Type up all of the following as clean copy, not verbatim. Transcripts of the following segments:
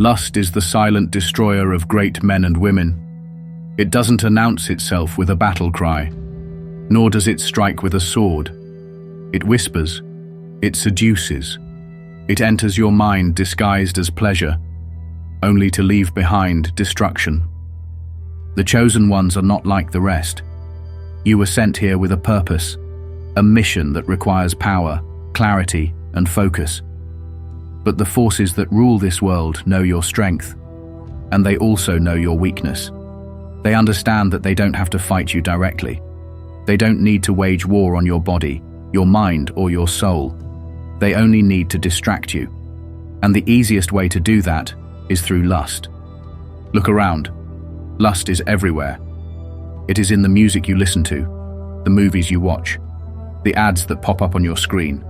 Lust is the silent destroyer of great men and women. It doesn't announce itself with a battle cry, nor does it strike with a sword. It whispers, it seduces, it enters your mind disguised as pleasure, only to leave behind destruction. The chosen ones are not like the rest. You were sent here with a purpose, a mission that requires power, clarity, and focus. But the forces that rule this world know your strength, and they also know your weakness. They understand that they don't have to fight you directly. They don't need to wage war on your body, your mind, or your soul. They only need to distract you. And the easiest way to do that is through lust. Look around. Lust is everywhere. It is in the music you listen to, the movies you watch, the ads that pop up on your screen.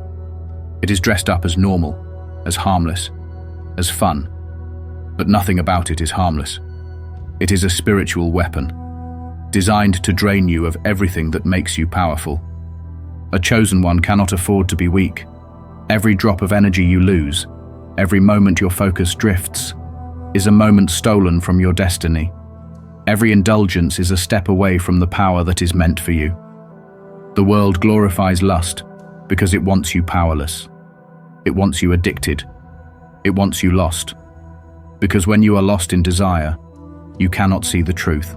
It is dressed up as normal, as harmless, as fun. But nothing about it is harmless. It is a spiritual weapon, designed to drain you of everything that makes you powerful. A chosen one cannot afford to be weak. Every drop of energy you lose, every moment your focus drifts, is a moment stolen from your destiny. Every indulgence is a step away from the power that is meant for you. The world glorifies lust because it wants you powerless. It wants you addicted. It wants you lost. Because when you are lost in desire, you cannot see the truth.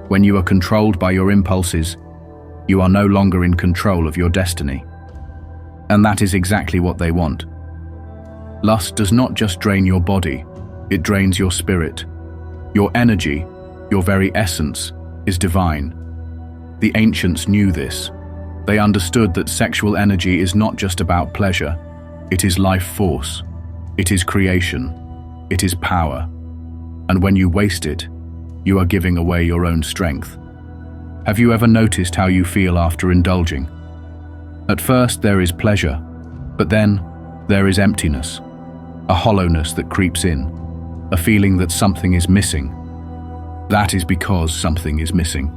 When you are controlled by your impulses, you are no longer in control of your destiny. And that is exactly what they want. Lust does not just drain your body, it drains your spirit. Your energy, your very essence, is divine. The ancients knew this. They understood that sexual energy is not just about pleasure. It is life force. It is creation. It is power. And when you waste it, you are giving away your own strength. Have you ever noticed how you feel after indulging? At first there is pleasure, but then there is emptiness, a hollowness that creeps in, a feeling that something is missing. That is because something is missing.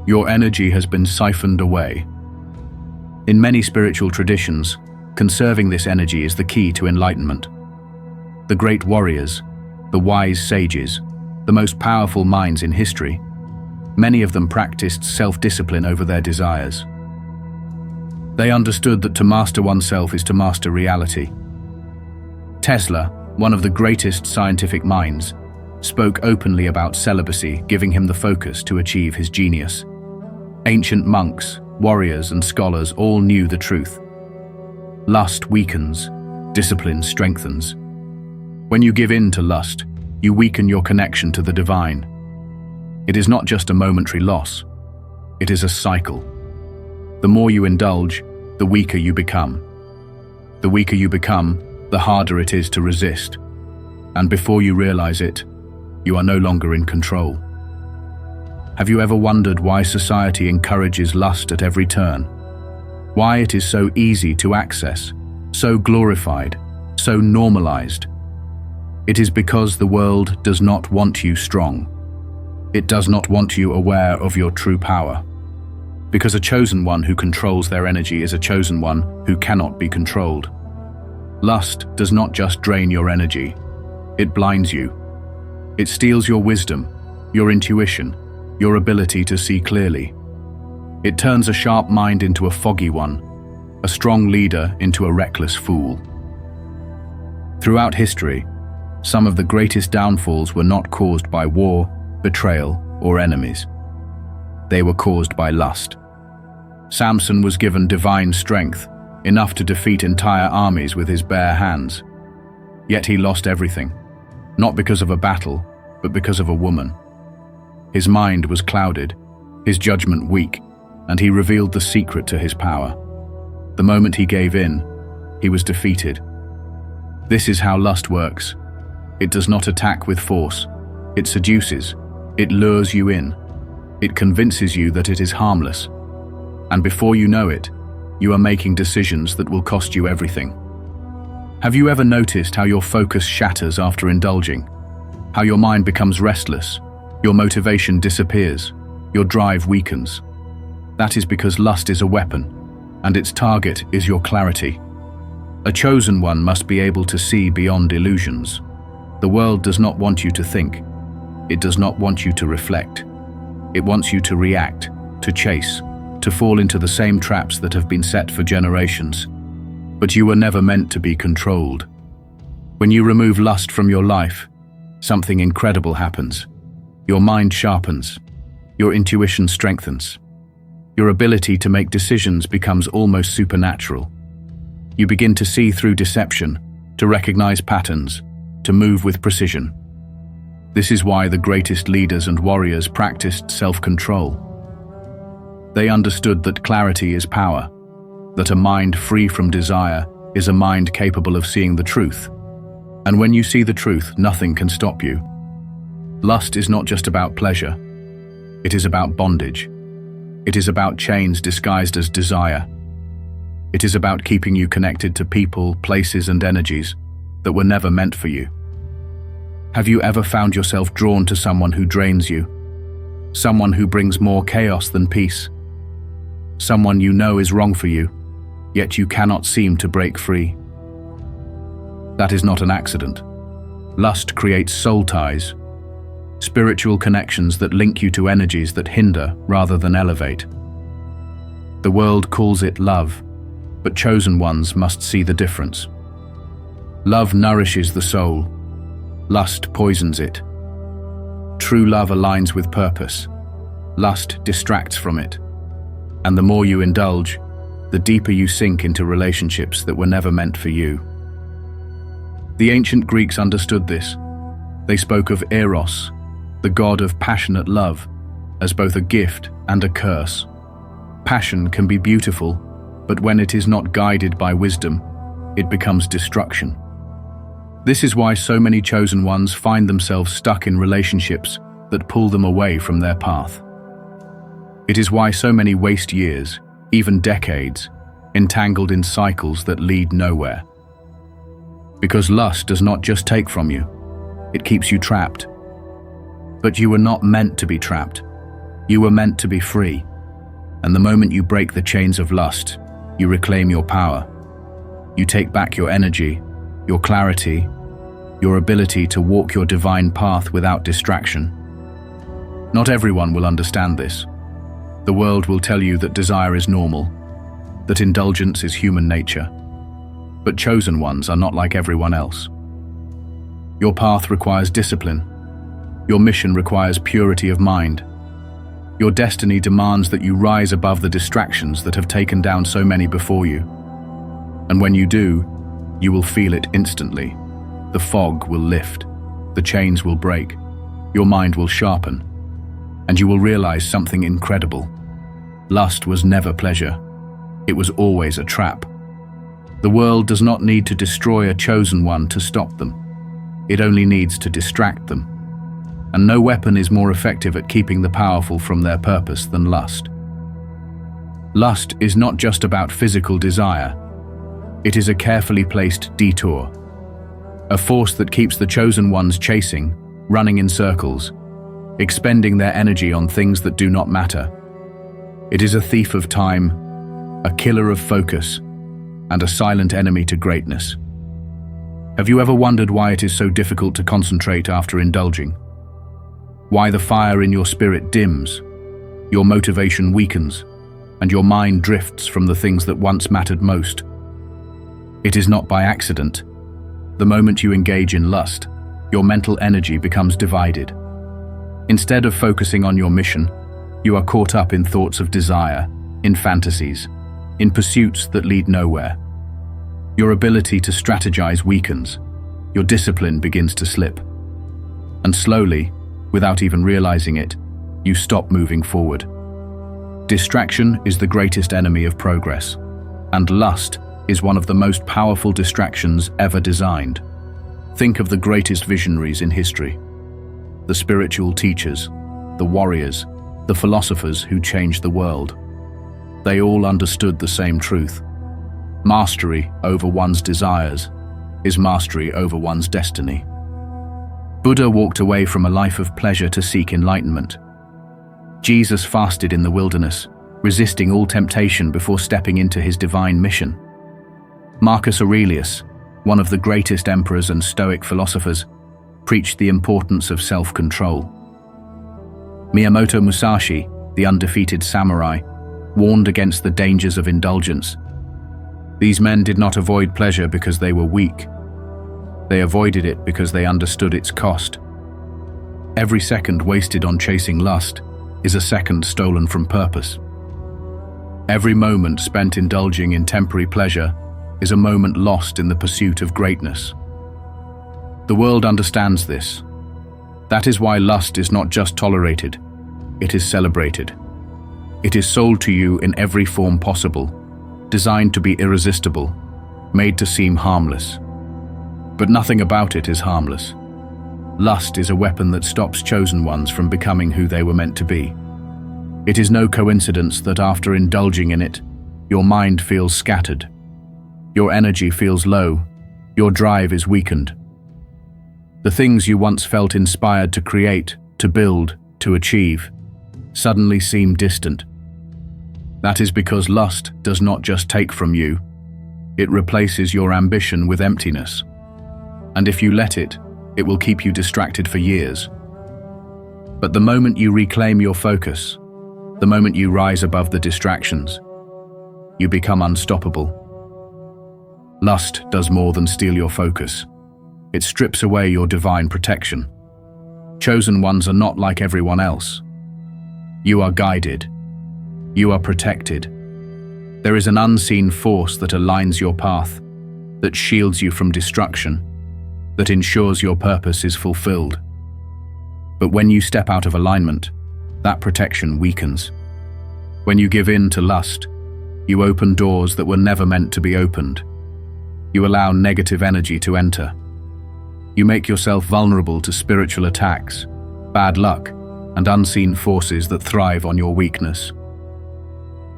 Your energy has been siphoned away. In many spiritual traditions, conserving this energy is the key to enlightenment. The great warriors, the wise sages, the most powerful minds in history, many of them practiced self-discipline over their desires. They understood that to master oneself is to master reality. Tesla, one of the greatest scientific minds, spoke openly about celibacy, giving him the focus to achieve his genius. Ancient monks, warriors, and scholars all knew the truth. Lust weakens, discipline strengthens. When you give in to lust, you weaken your connection to the divine. It is not just a momentary loss, it is a cycle. The more you indulge, the weaker you become. The weaker you become, the harder it is to resist. And before you realize it, you are no longer in control. Have you ever wondered why society encourages lust at every turn? Why it is so easy to access, so glorified, so normalized? It is because the world does not want you strong. It does not want you aware of your true power. Because a chosen one who controls their energy is a chosen one who cannot be controlled. Lust does not just drain your energy, it blinds you. It steals your wisdom, your intuition, your ability to see clearly. It turns a sharp mind into a foggy one, a strong leader into a reckless fool. Throughout history, some of the greatest downfalls were not caused by war, betrayal, or enemies. They were caused by lust. Samson was given divine strength, enough to defeat entire armies with his bare hands. Yet he lost everything, not because of a battle, but because of a woman. His mind was clouded, his judgment weak, and he revealed the secret to his power. The moment he gave in, he was defeated. This is how lust works. It does not attack with force. It seduces. It lures you in. It convinces you that it is harmless. And before you know it, you are making decisions that will cost you everything. Have you ever noticed how your focus shatters after indulging? How your mind becomes restless, your motivation disappears, your drive weakens? That is because lust is a weapon, and its target is your clarity. A chosen one must be able to see beyond illusions. The world does not want you to think. It does not want you to reflect. It wants you to react, to chase, to fall into the same traps that have been set for generations. But you were never meant to be controlled. When you remove lust from your life, something incredible happens. Your mind sharpens. Your intuition strengthens. Your ability to make decisions becomes almost supernatural. You begin to see through deception, to recognize patterns, to move with precision. This is why the greatest leaders and warriors practiced self-control. They understood that clarity is power, that a mind free from desire is a mind capable of seeing the truth. And when you see the truth, nothing can stop you. Lust is not just about pleasure. It is about bondage. It is about chains disguised as desire. It is about keeping you connected to people, places, and energies that were never meant for you. Have you ever found yourself drawn to someone who drains you? Someone who brings more chaos than peace? Someone you know is wrong for you, yet you cannot seem to break free? That is not an accident. Lust creates soul ties, spiritual connections that link you to energies that hinder rather than elevate. The world calls it love, but chosen ones must see the difference. Love nourishes the soul. Lust poisons it. True love aligns with purpose. Lust distracts from it. And the more you indulge, the deeper you sink into relationships that were never meant for you. The ancient Greeks understood this. They spoke of Eros, the god of passionate love, as both a gift and a curse. Passion can be beautiful, but when it is not guided by wisdom, it becomes destruction. This is why so many chosen ones find themselves stuck in relationships that pull them away from their path. It is why so many waste years, even decades, entangled in cycles that lead nowhere. Because lust does not just take from you, it keeps you trapped. But you were not meant to be trapped. You were meant to be free. And the moment you break the chains of lust, you reclaim your power. You take back your energy, your clarity, your ability to walk your divine path without distraction. Not everyone will understand this. The world will tell you that desire is normal, that indulgence is human nature. But chosen ones are not like everyone else. Your path requires discipline. Your mission requires purity of mind. Your destiny demands that you rise above the distractions that have taken down so many before you. And when you do, you will feel it instantly. The fog will lift. The chains will break. Your mind will sharpen. And you will realize something incredible. Lust was never pleasure. It was always a trap. The world does not need to destroy a chosen one to stop them. It only needs to distract them. And no weapon is more effective at keeping the powerful from their purpose than lust. Lust is not just about physical desire. It is a carefully placed detour. A force that keeps the chosen ones chasing, running in circles, expending their energy on things that do not matter. It is a thief of time, a killer of focus, and a silent enemy to greatness. Have you ever wondered why it is so difficult to concentrate after indulging? Why the fire in your spirit dims, your motivation weakens, and your mind drifts from the things that once mattered most? It is not by accident. The moment you engage in lust, your mental energy becomes divided. Instead of focusing on your mission, you are caught up in thoughts of desire, in fantasies, in pursuits that lead nowhere. Your ability to strategize weakens. Your discipline begins to slip. And slowly, without even realizing it, you stop moving forward. Distraction is the greatest enemy of progress, and lust is one of the most powerful distractions ever designed. Think of the greatest visionaries in history. The spiritual teachers, the warriors, the philosophers who changed the world. They all understood the same truth. Mastery over one's desires is mastery over one's destiny. Buddha walked away from a life of pleasure to seek enlightenment. Jesus fasted in the wilderness, resisting all temptation before stepping into his divine mission. Marcus Aurelius, one of the greatest emperors and Stoic philosophers, preached the importance of self-control. Miyamoto Musashi, the undefeated samurai, warned against the dangers of indulgence. These men did not avoid pleasure because they were weak. They avoided it because they understood its cost. Every second wasted on chasing lust is a second stolen from purpose. Every moment spent indulging in temporary pleasure is a moment lost in the pursuit of greatness. The world understands this. That is why lust is not just tolerated, it is celebrated. It is sold to you in every form possible, designed to be irresistible, made to seem harmless. But nothing about it is harmless. Lust is a weapon that stops chosen ones from becoming who they were meant to be. It is no coincidence that after indulging in it, your mind feels scattered. Your energy feels low. Your drive is weakened. The things you once felt inspired to create, to build, to achieve, suddenly seem distant. That is because lust does not just take from you, it replaces your ambition with emptiness. And if you let it, it will keep you distracted for years. But the moment you reclaim your focus, the moment you rise above the distractions, you become unstoppable. Lust does more than steal your focus. It strips away your divine protection. Chosen ones are not like everyone else. You are guided. You are protected. There is an unseen force that aligns your path, that shields you from destruction, that ensures your purpose is fulfilled. But when you step out of alignment, that protection weakens. When you give in to lust, you open doors that were never meant to be opened. You allow negative energy to enter. You make yourself vulnerable to spiritual attacks, bad luck, and unseen forces that thrive on your weakness.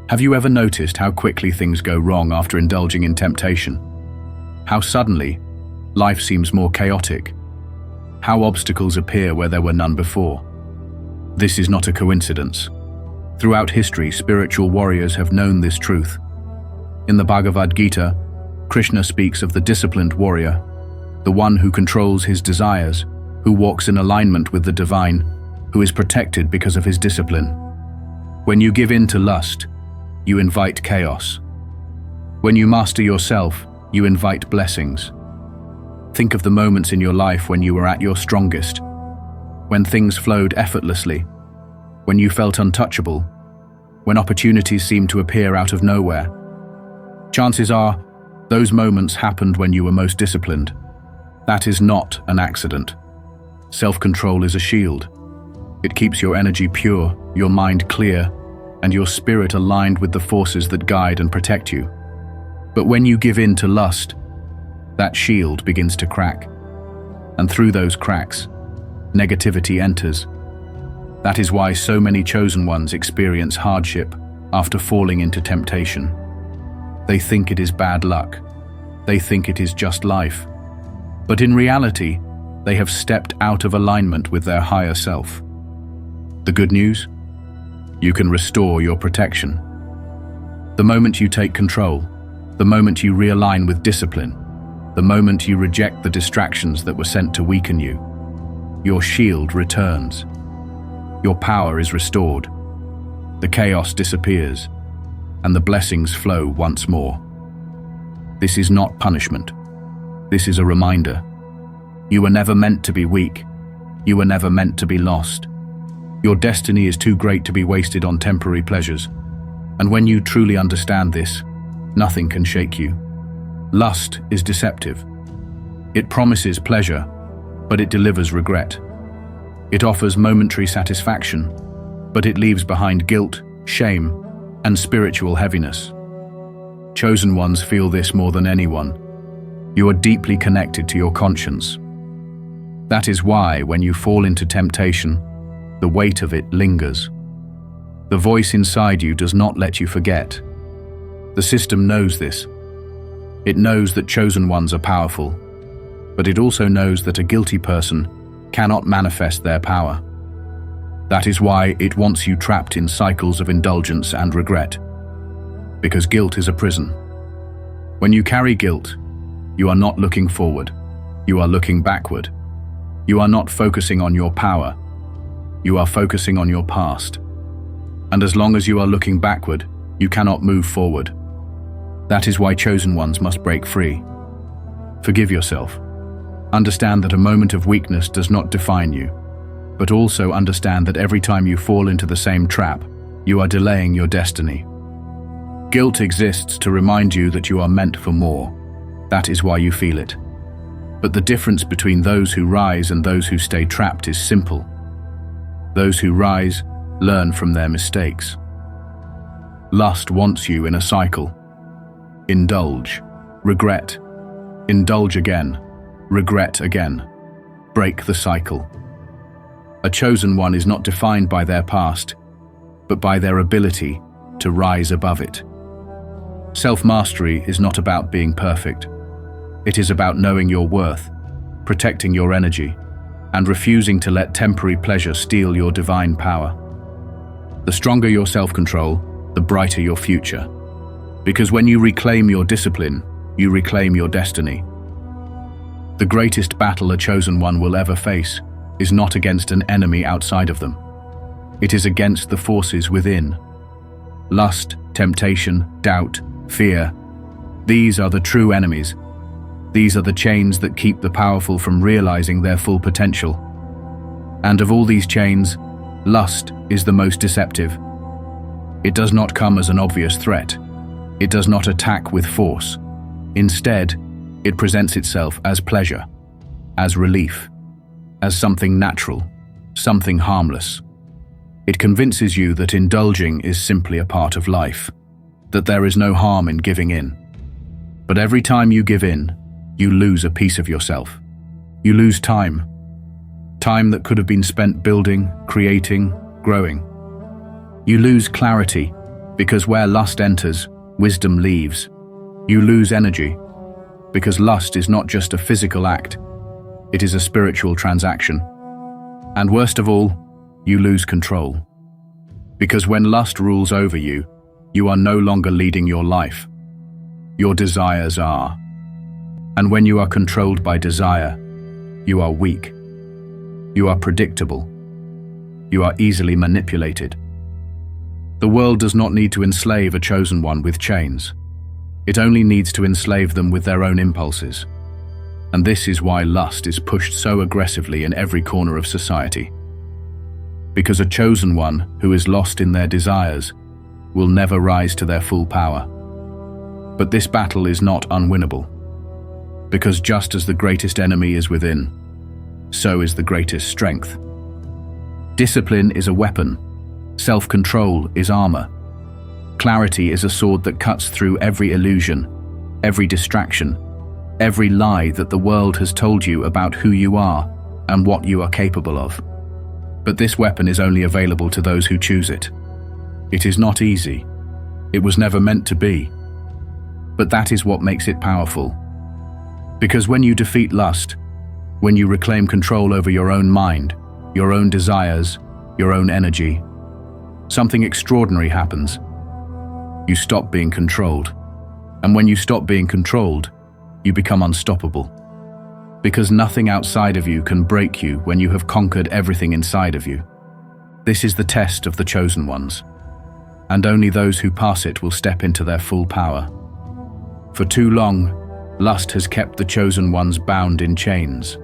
Have you ever noticed how quickly things go wrong after indulging in temptation? How suddenly, life seems more chaotic? How obstacles appear where there were none before? This is not a coincidence. Throughout history, spiritual warriors have known this truth. In the Bhagavad Gita, Krishna speaks of the disciplined warrior, the one who controls his desires, who walks in alignment with the divine, who is protected because of his discipline. When you give in to lust, you invite chaos. When you master yourself, you invite blessings. Think of the moments in your life when you were at your strongest, when things flowed effortlessly, when you felt untouchable, when opportunities seemed to appear out of nowhere. Chances are, those moments happened when you were most disciplined. That is not an accident. Self-control is a shield. It keeps your energy pure, your mind clear, and your spirit aligned with the forces that guide and protect you. But when you give in to lust, that shield begins to crack. And through those cracks, negativity enters. That is why so many chosen ones experience hardship after falling into temptation. They think it is bad luck. They think it is just life. But in reality, they have stepped out of alignment with their higher self. The good news? You can restore your protection. The moment you take control, the moment you realign with discipline, the moment you reject the distractions that were sent to weaken you, your shield returns. Your power is restored. The chaos disappears, and the blessings flow once more. This is not punishment. This is a reminder. You were never meant to be weak. You were never meant to be lost. Your destiny is too great to be wasted on temporary pleasures. And when you truly understand this, nothing can shake you. Lust is deceptive. It promises pleasure, but it delivers regret. It offers momentary satisfaction, but it leaves behind guilt, shame, and spiritual heaviness. Chosen ones feel this more than anyone. You are deeply connected to your conscience. That is why, when you fall into temptation, the weight of it lingers. The voice inside you does not let you forget. The system knows this. It knows that chosen ones are powerful, but it also knows that a guilty person cannot manifest their power. That is why it wants you trapped in cycles of indulgence and regret. Because guilt is a prison. When you carry guilt, you are not looking forward, you are looking backward. You are not focusing on your power. You are focusing on your past. And as long as you are looking backward, you cannot move forward. That is why chosen ones must break free. Forgive yourself. Understand that a moment of weakness does not define you, but also understand that every time you fall into the same trap, you are delaying your destiny. Guilt exists to remind you that you are meant for more. That is why you feel it. But the difference between those who rise and those who stay trapped is simple. Those who rise learn from their mistakes. Lust wants you in a cycle. Indulge, regret, indulge again, regret again. Break the cycle. A chosen one is not defined by their past, but by their ability to rise above it. Self-mastery is not about being perfect. It is about knowing your worth, protecting your energy, and refusing to let temporary pleasure steal your divine power. The stronger your self-control, the brighter your future. Because when you reclaim your discipline, you reclaim your destiny. The greatest battle a chosen one will ever face is not against an enemy outside of them. It is against the forces within. Lust, temptation, doubt, fear. These are the true enemies. These are the chains that keep the powerful from realizing their full potential. And of all these chains, lust is the most deceptive. It does not come as an obvious threat. It does not attack with force. Instead, it presents itself as pleasure, as relief, as something natural, something harmless. It convinces you that indulging is simply a part of life, that there is no harm in giving in. But every time you give in, you lose a piece of yourself. You lose time. Time that could have been spent building, creating, growing. You lose clarity, because where lust enters, wisdom leaves. You lose energy, because lust is not just a physical act, it is a spiritual transaction. And worst of all, you lose control. Because when lust rules over you, you are no longer leading your life. Your desires are. And when you are controlled by desire, you are weak. You are predictable. You are easily manipulated. The world does not need to enslave a chosen one with chains. It only needs to enslave them with their own impulses. And this is why lust is pushed so aggressively in every corner of society. Because a chosen one who is lost in their desires will never rise to their full power. But this battle is not unwinnable. Because just as the greatest enemy is within, so is the greatest strength. Discipline is a weapon. Self-control is armor. Clarity is a sword that cuts through every illusion, every distraction, every lie that the world has told you about who you are and what you are capable of. But this weapon is only available to those who choose it. It is not easy. It was never meant to be. But that is what makes it powerful. Because when you defeat lust, when you reclaim control over your own mind, your own desires, your own energy, something extraordinary happens. You stop being controlled. And when you stop being controlled, you become unstoppable. Because nothing outside of you can break you when you have conquered everything inside of you. This is the test of the chosen ones. And only those who pass it will step into their full power. For too long, lust has kept the chosen ones bound in chains.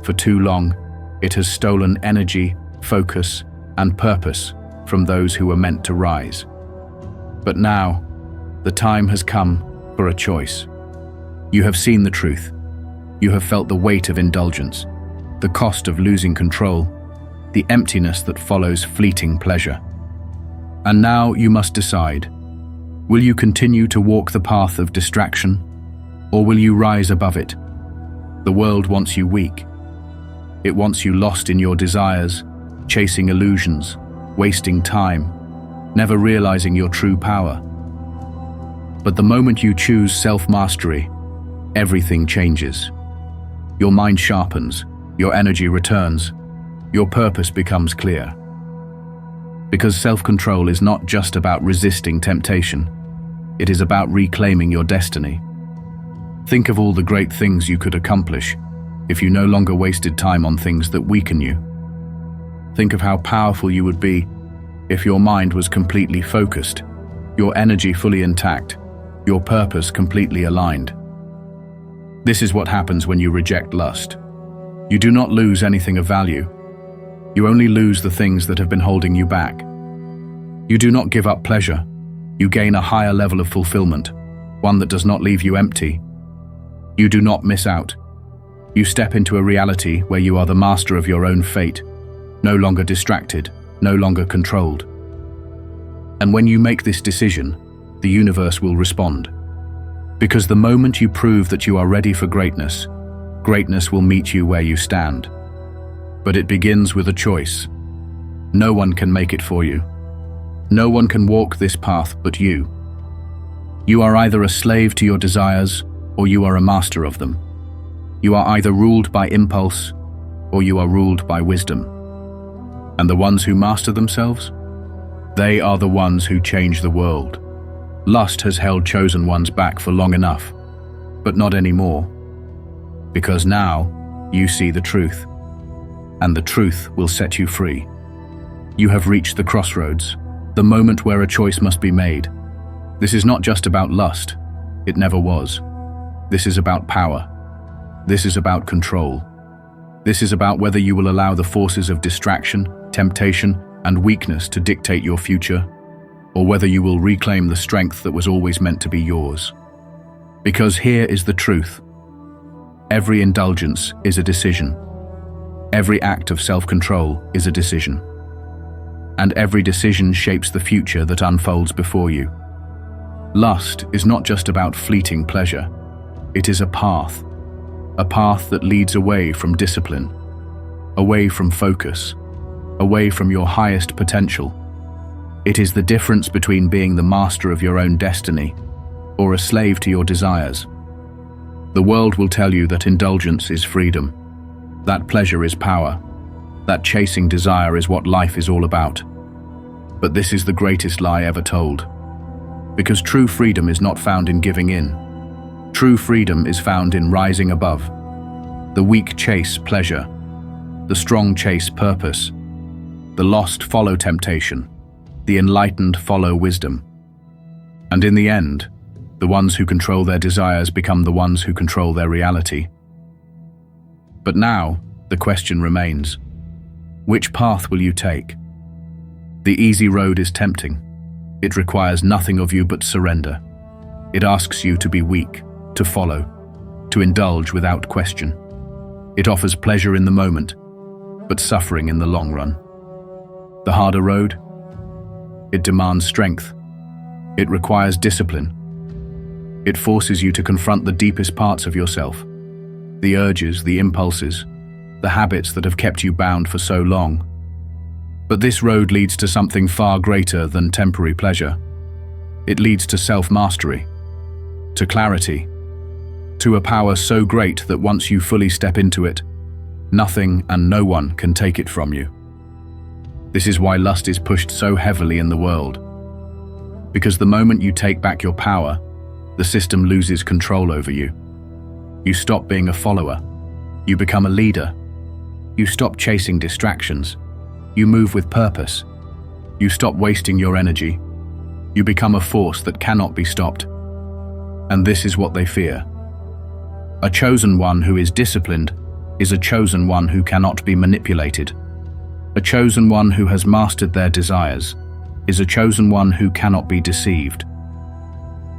For too long, it has stolen energy, focus, and purpose from those who were meant to rise. But now, the time has come for a choice. You have seen the truth. You have felt the weight of indulgence, the cost of losing control, the emptiness that follows fleeting pleasure. And now you must decide. Will you continue to walk the path of distraction, or will you rise above it? The world wants you weak. It wants you lost in your desires, chasing illusions, wasting time, never realizing your true power. But the moment you choose self-mastery, everything changes. Your mind sharpens, your energy returns, your purpose becomes clear. Because self-control is not just about resisting temptation, it is about reclaiming your destiny. Think of all the great things you could accomplish if you no longer wasted time on things that weaken you. Think of how powerful you would be if your mind was completely focused, your energy fully intact, your purpose completely aligned. This is what happens when you reject lust. You do not lose anything of value. You only lose the things that have been holding you back. You do not give up pleasure. You gain a higher level of fulfillment, one that does not leave you empty. You do not miss out. You step into a reality where you are the master of your own fate, no longer distracted, no longer controlled. And when you make this decision, the universe will respond. Because the moment you prove that you are ready for greatness, greatness will meet you where you stand. But it begins with a choice. No one can make it for you. No one can walk this path but you. You are either a slave to your desires or you are a master of them. You are either ruled by impulse or you are ruled by wisdom. And the ones who master themselves? They are the ones who change the world. Lust has held chosen ones back for long enough, but not anymore. Because now you see the truth, and the truth will set you free. You have reached the crossroads, the moment where a choice must be made. This is not just about lust. It never was. This is about power. This is about control. This is about whether you will allow the forces of distraction, temptation, and weakness to dictate your future, or whether you will reclaim the strength that was always meant to be yours. Because here is the truth. Every indulgence is a decision. Every act of self-control is a decision. And every decision shapes the future that unfolds before you. Lust is not just about fleeting pleasure. It is a path that leads away from discipline, away from focus, away from your highest potential. It is the difference between being the master of your own destiny or a slave to your desires. The world will tell you that indulgence is freedom, that pleasure is power, that chasing desire is what life is all about. But this is the greatest lie ever told. Because true freedom is not found in giving in. True freedom is found in rising above. The weak chase pleasure. The strong chase purpose. The lost follow temptation. The enlightened follow wisdom. And in the end, the ones who control their desires become the ones who control their reality. But now, the question remains, which path will you take? The easy road is tempting. It requires nothing of you but surrender. It asks you to be weak, to follow, to indulge without question. It offers pleasure in the moment, but suffering in the long run. The harder road? It demands strength. It requires discipline. It forces you to confront the deepest parts of yourself, the urges, the impulses, the habits that have kept you bound for so long. But this road leads to something far greater than temporary pleasure. It leads to self-mastery, to clarity, to a power so great that once you fully step into it, nothing and no one can take it from you. This is why lust is pushed so heavily in the world. Because the moment you take back your power, the system loses control over you. You stop being a follower. You become a leader. You stop chasing distractions. You move with purpose. You stop wasting your energy. You become a force that cannot be stopped. And this is what they fear. A chosen one who is disciplined is a chosen one who cannot be manipulated. A chosen one who has mastered their desires is a chosen one who cannot be deceived.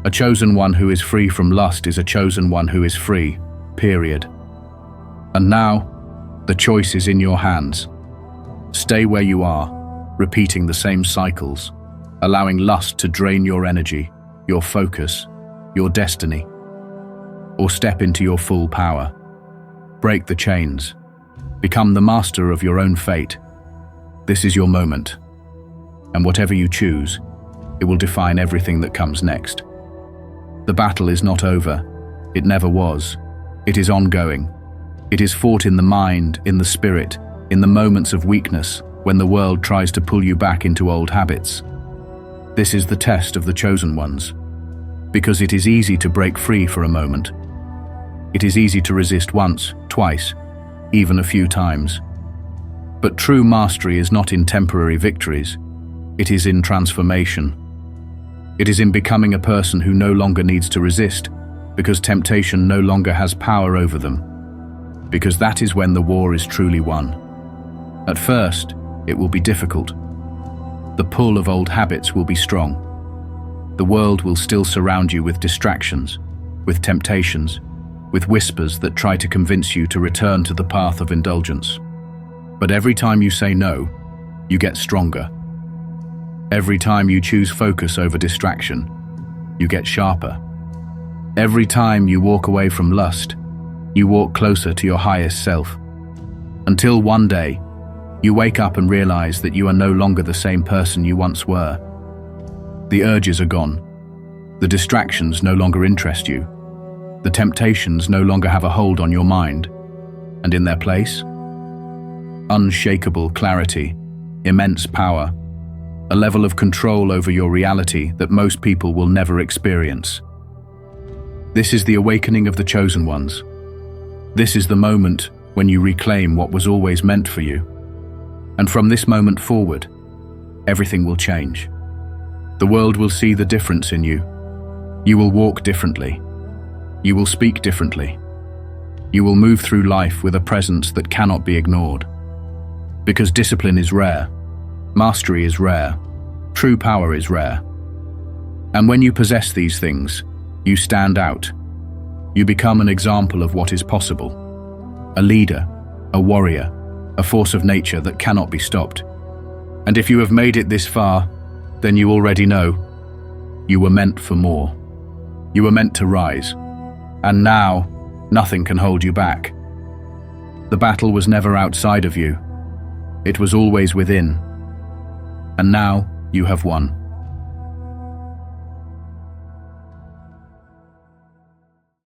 A chosen one who is free from lust is a chosen one who is free, period. And now, the choice is in your hands. Stay where you are, repeating the same cycles, allowing lust to drain your energy, your focus, your destiny. Or step into your full power. Break the chains. Become the master of your own fate. This is your moment. And whatever you choose, it will define everything that comes next. The battle is not over. It never was. It is ongoing. It is fought in the mind, in the spirit, in the moments of weakness, when the world tries to pull you back into old habits. This is the test of the chosen ones. Because it is easy to break free for a moment. It is easy to resist once, twice, even a few times. But true mastery is not in temporary victories. It is in transformation. It is in becoming a person who no longer needs to resist, because temptation no longer has power over them. Because that is when the war is truly won. At first, it will be difficult. The pull of old habits will be strong. The world will still surround you with distractions, with temptations, with whispers that try to convince you to return to the path of indulgence. But every time you say no, you get stronger. Every time you choose focus over distraction, you get sharper. Every time you walk away from lust, you walk closer to your highest self. Until one day, you wake up and realize that you are no longer the same person you once were. The urges are gone. The distractions no longer interest you. The temptations no longer have a hold on your mind. And in their place, unshakable clarity, immense power, a level of control over your reality that most people will never experience. This is the awakening of the chosen ones. This is the moment when you reclaim what was always meant for you. And from this moment forward, everything will change. The world will see the difference in you. You will walk differently. You will speak differently. You will move through life with a presence that cannot be ignored. Because discipline is rare, mastery is rare, true power is rare. And when you possess these things, you stand out. You become an example of what is possible. A leader, a warrior, a force of nature that cannot be stopped. And if you have made it this far, then you already know. You were meant for more. You were meant to rise. And now, nothing can hold you back. The battle was never outside of you. It was always within. And now, you have won.